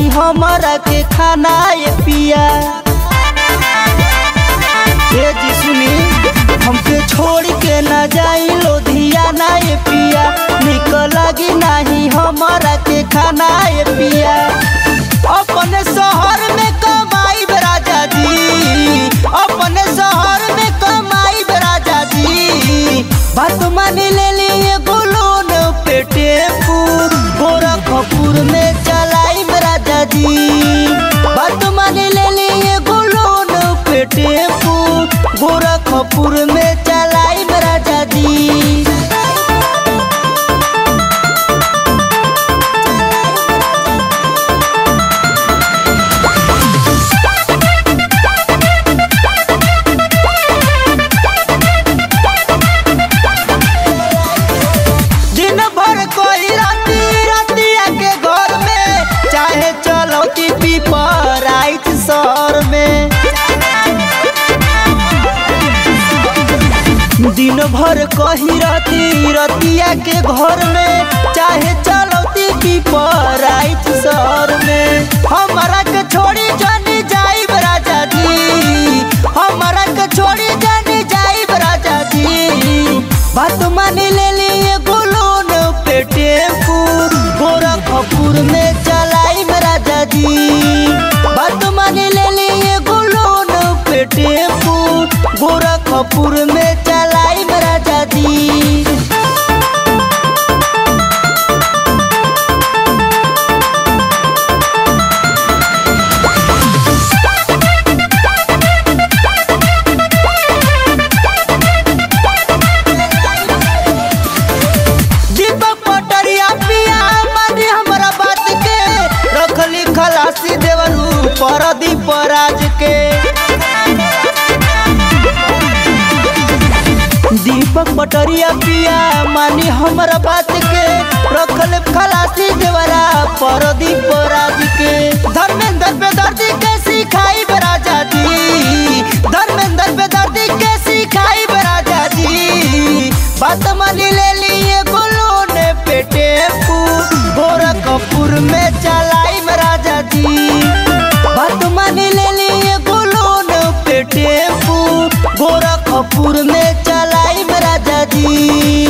नहीं हमारा के खाना ये पिया। ये जी सुनी, हमके छोड़ के न जाई लुधियाना ये पिया। निक लगी नहीं हमारा के खाना ये पिया। अपने शहर में कमाई राजा जी, अपने शहर में कमाई राजा जी। बात मान ले लिए गोलोन पे टेपू, गोरखपुर में चलाई राजा जी। बात मान ले लिए गोलोन पे टेपू, गोरखपुर में चलाई राजा जी। दिन भर कही रहती रतिया के घर में, चाहे चलौती पीपराइच शहर में। हमारा के छोड़ी जानी जाई राजा जी, हमारा के छोड़ी जानी जाई राजा जी। बात मान ले लिए गोलोन पे टेपू, गोरखपुर में चलाई राजा जी। बात मान ले लिए गोलोन पे टेपू, गोरखपुर में चलाई राजा जी। दीपक पटरिया पिया मानी हमारा बात के, रखली खलासी देवरू परदीप राज के। दीपक पटरिया पिया मानी हमारा बात के, रखल खलासी देवरा परदीप राज के। धर्मेंद्र पे दर्दी के सिखाई राजा जी, धर्मेंद्र पे दर्दी के सिखाई राजा जी। बात मानी ले लिए गोलोन पे टेपू, गोरखपुर में चलाई राजा जी। बात मानी ले लिए गोलोन पे टेपू, गोरखपुर में चलाई राजा जी।